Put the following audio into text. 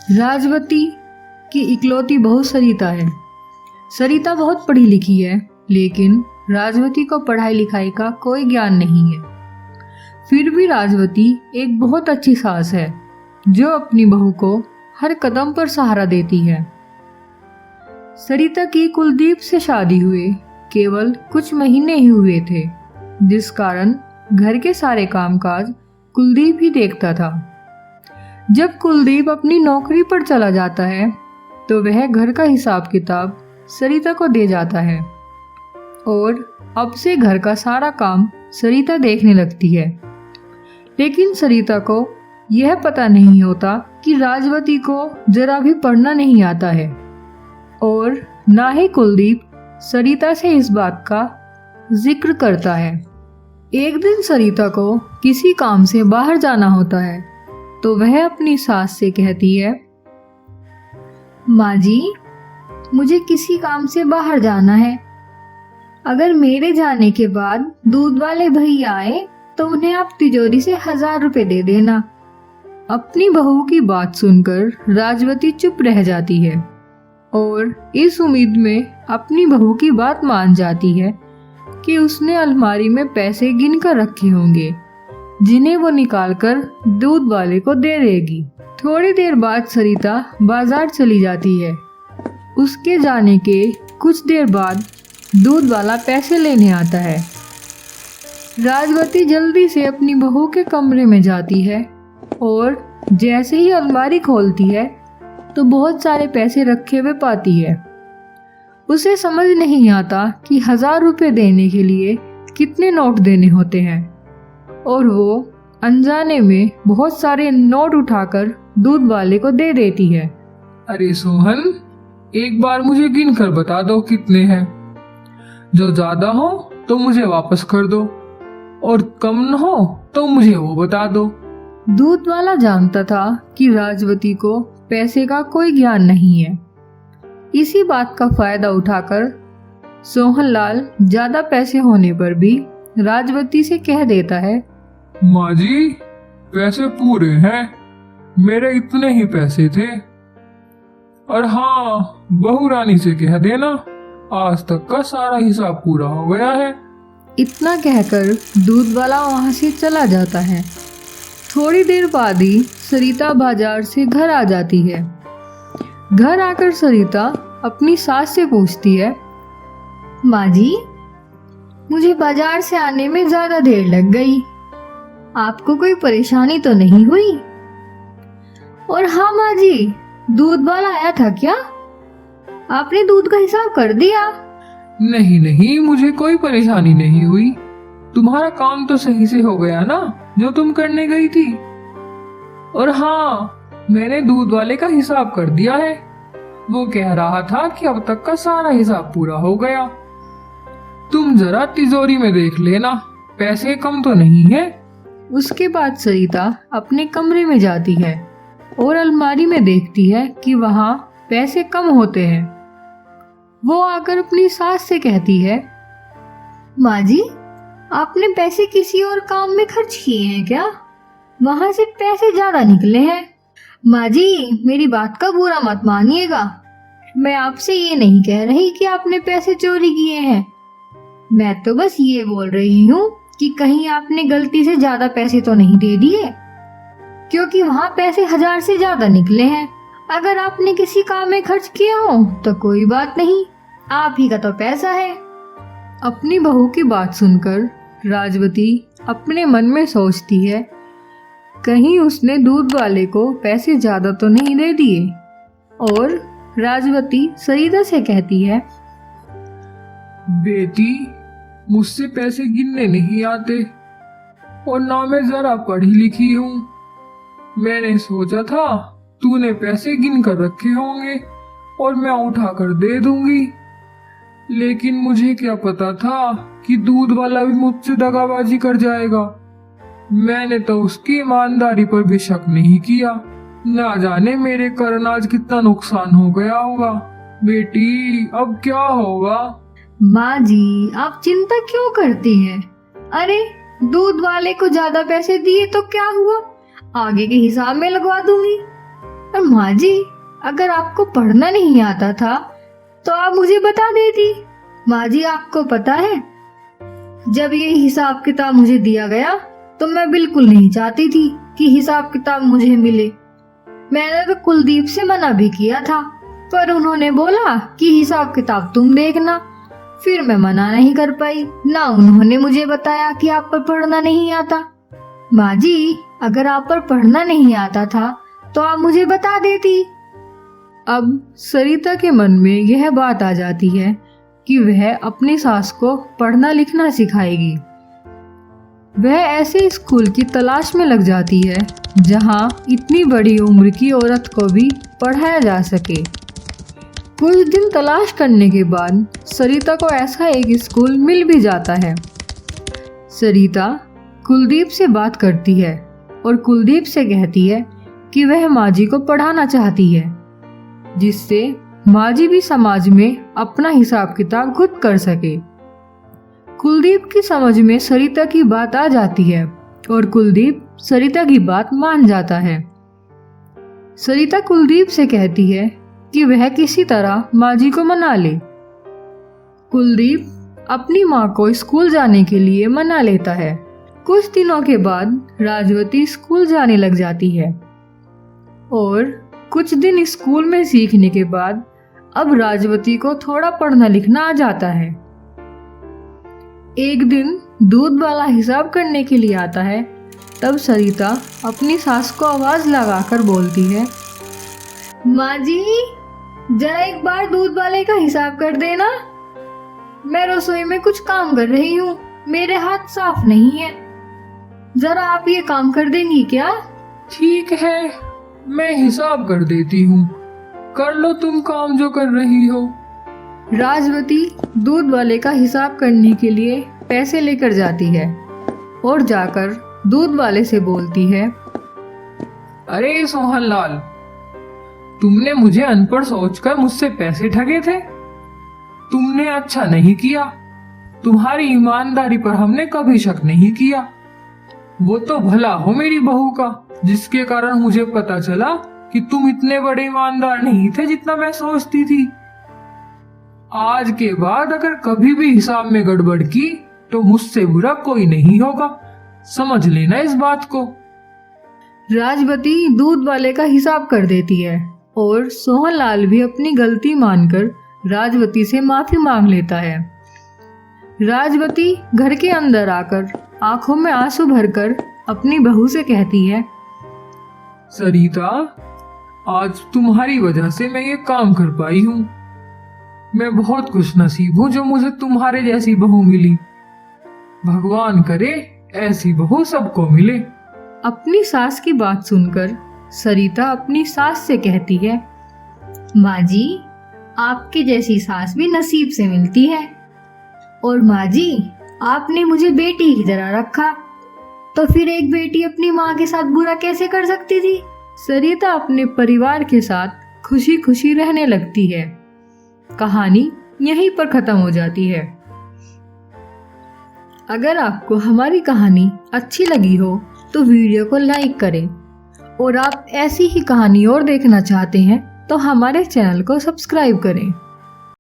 राजवती की इकलौती बहू सरिता है। सरिता बहुत पढ़ी लिखी है, लेकिन राजवती को पढ़ाई लिखाई का कोई ज्ञान नहीं है। फिर भी राजवती एक बहुत अच्छी सास है जो अपनी बहू को हर कदम पर सहारा देती है। सरिता की कुलदीप से शादी हुए केवल कुछ महीने ही हुए थे, जिस कारण घर के सारे कामकाज कुलदीप ही देखता था। जब कुलदीप अपनी नौकरी पर चला जाता है तो वह घर का हिसाब किताब सरिता को दे जाता है और अब से घर का सारा काम सरिता देखने लगती है। लेकिन सरिता को यह पता नहीं होता कि राजवती को जरा भी पढ़ना नहीं आता है और ना ही कुलदीप सरिता से इस बात का जिक्र करता है। एक दिन सरिता को किसी काम से बाहर जाना होता है तो वह अपनी सास से कहती है, माँ जी, मुझे किसी काम से बाहर जाना है। अगर मेरे जाने के बाद दूध वाले भैया आए तो उन्हें आप तिजोरी से 1000 रुपए दे देना। अपनी बहू की बात सुनकर राजवती चुप रह जाती है और इस उम्मीद में अपनी बहू की बात मान जाती है कि उसने अलमारी में पैसे गिन कर रखे होंगे जिन्हें वो निकालकर दूध वाले को दे देगी। थोड़ी देर बाद सरिता बाजार चली जाती है। उसके जाने के कुछ देर बाद दूध वाला पैसे लेने आता है। राजवती जल्दी से अपनी बहू के कमरे में जाती है और जैसे ही अलमारी खोलती है तो बहुत सारे पैसे रखे हुए पाती है। उसे समझ नहीं आता कि 1000 रुपए देने के लिए कितने नोट देने होते हैं और वो अनजाने में बहुत सारे नोट उठाकर दूध वाले को दे देती है। अरे सोहन, एक बार मुझे गिन कर बता दो कितने हैं। जो ज्यादा हो तो मुझे वापस कर दो और कम न हो तो मुझे वो बता दो। दूध वाला जानता था कि राजवती को पैसे का कोई ज्ञान नहीं है। इसी बात का फायदा उठाकर सोहनलाल ज्यादा पैसे होने पर भी राजवती से कह देता है, माँ जी, पैसे पूरे हैं, मेरे इतने ही पैसे थे। और हाँ, बहू रानी से कह देना आज तक का सारा हिसाब पूरा हो गया है। इतना कहकर दूध वाला वहां से चला जाता है। थोड़ी देर बाद ही सरिता बाजार से घर आ जाती है। घर आकर सरिता अपनी सास से पूछती है, माँ जी, मुझे बाजार से आने में ज्यादा देर लग गई, आपको कोई परेशानी तो नहीं हुई? और हाँ माँ जी, दूध वाला आया था क्या? आपने दूध का हिसाब कर दिया? नहीं नहीं, मुझे कोई परेशानी नहीं हुई। तुम्हारा काम तो सही से हो गया ना जो तुम करने गई थी। और हाँ, मैंने दूध वाले का हिसाब कर दिया है। वो कह रहा था कि अब तक का सारा हिसाब पूरा हो गया। तुम जरा तिजोरी में देख लेना, पैसे कम तो नहीं है। उसके बाद सरिता अपने कमरे में जाती है और अलमारी में देखती है कि वहाँ पैसे कम होते हैं। वो आकर अपनी सास से कहती है, माँ जी, आपने पैसे किसी और काम में खर्च किए हैं क्या? वहाँ से पैसे ज्यादा निकले हैं। माँ जी, मेरी बात का बुरा मत मानिएगा, मैं आपसे ये नहीं कह रही कि आपने पैसे चोरी किए हैं। मैं तो बस ये बोल रही हूँ कि कहीं आपने गलती से ज्यादा पैसे तो नहीं दे दिए, क्योंकि वहाँ पैसे 1000 से ज्यादा निकले हैं। अगर आपने किसी काम में खर्च किया हो तो कोई बात नहीं, आप ही का तो पैसा है। अपनी बहू की बात सुनकर राजवती अपने मन में सोचती है, कहीं उसने दूध वाले को पैसे ज्यादा तो नहीं दे दिए। और राजवती सरिता से कहती है, बेटी, मुझसे पैसे गिनने नहीं आते और ना मैं जरा पढ़ी लिखी हूँ। मैंने सोचा था तूने पैसे गिन कर रखे होंगे और मैं उठा कर दे दूंगी, लेकिन मुझे क्या पता था कि दूध वाला भी मुझसे दगाबाजी कर जाएगा। मैंने तो उसकी ईमानदारी पर भी शक नहीं किया। ना जाने मेरे कारण आज कितना नुकसान हो गया होगा। बेटी, अब क्या होगा? माँ जी, आप चिंता क्यों करती हैं? अरे, दूध वाले को ज्यादा पैसे दिए तो क्या हुआ, आगे के हिसाब में लगवा दूंगी। और माँ जी, अगर आपको पढ़ना नहीं आता था तो आप मुझे बता देती। माँ जी, आपको पता है, जब ये हिसाब किताब मुझे दिया गया तो मैं बिल्कुल नहीं चाहती थी कि हिसाब किताब मुझे मिले। मैंने तो कुलदीप से मना भी किया था, पर उन्होंने बोला कि हिसाब किताब तुम देखना। फिर मैं मना नहीं कर पाई, ना उन्होंने मुझे बताया कि आप पर पढ़ना नहीं आता। माँ जी, अगर आप पर पढ़ना नहीं आता था तो आप मुझे बता देती। अब सरिता के मन में यह बात आ जाती है कि वह अपनी सास को पढ़ना लिखना सिखाएगी। वह ऐसे स्कूल की तलाश में लग जाती है जहां इतनी बड़ी उम्र की औरत को भी पढ़ाया जा सके। कुछ दिन तलाश करने के बाद सरिता को ऐसा एक स्कूल मिल भी जाता है। सरिता कुलदीप से बात करती है और कुलदीप से कहती है कि वह माँ जी को पढ़ाना चाहती है, जिससे माँ जी भी समाज में अपना हिसाब किताब खुद कर सके। कुलदीप की समझ में सरिता की बात आ जाती है और कुलदीप सरिता की बात मान जाता है। सरिता कुलदीप से कहती है कि वह किसी तरह माँ जी को मना ले। कुलदीप अपनी माँ को स्कूल जाने के लिए मना लेता है। कुछ दिनों के बाद राजवती स्कूल जाने लग जाती है और कुछ दिन स्कूल में सीखने के बाद अब राजवती को थोड़ा पढ़ना लिखना आ जाता है। एक दिन दूध वाला हिसाब करने के लिए आता है। तब सरिता अपनी सास को आवाज लगाकर बोलती है, माँ जी, जरा एक बार दूध वाले का हिसाब कर देना। मैं रसोई में कुछ काम कर रही हूँ, मेरे हाथ साफ नहीं है, जरा आप ये काम कर देंगी क्या? ठीक है, मैं हिसाब कर देती हूँ, कर लो तुम काम जो कर रही हो। राजवती दूध वाले का हिसाब करने के लिए पैसे लेकर जाती है और जाकर दूध वाले से बोलती है, अरे सोहनलाल, तुमने मुझे अनपढ़ सोचकर मुझसे पैसे ठगे थे। तुमने अच्छा नहीं किया, तुम्हारी ईमानदारी पर हमने कभी शक नहीं किया। वो तो भला हो मेरी बहू का, जिसके कारण मुझे पता चला कि तुम इतने बड़े ईमानदार नहीं थे जितना मैं सोचती थी। आज के बाद अगर कभी भी हिसाब में गड़बड़ की तो मुझसे बुरा कोई नहीं होगा, समझ लेना इस बात को। राजवती दूध वाले का हिसाब कर देती है और सोहनलाल भी अपनी गलती मानकर राजवती से माफी मांग लेता है। राजवती घर के अंदर आकर आंखों में आंसू भरकर अपनी बहू से कहती है, सरिता, आज तुम्हारी वजह से मैं ये काम कर पाई हूँ। मैं बहुत खुशनसीब हूँ जो मुझे तुम्हारे जैसी बहू मिली। भगवान करे ऐसी बहू सबको मिले। अपनी सास की बात सुनकर सरिता अपनी सास से कहती है, माँ जी, आपके जैसी सास भी नसीब से मिलती है। और माँ जी, आपने मुझे बेटी की तरह रखा, तो फिर एक बेटी अपनी माँ के साथ बुरा कैसे कर सकती थी? सरिता अपने परिवार के साथ खुशी खुशी रहने लगती है। कहानी यहीं पर खत्म हो जाती है। अगर आपको हमारी कहानी अच्छी लगी हो तो वीडियो को लाइक करें और आप ऐसी ही कहानी और देखना चाहते हैं तो हमारे चैनल को सब्सक्राइब करें।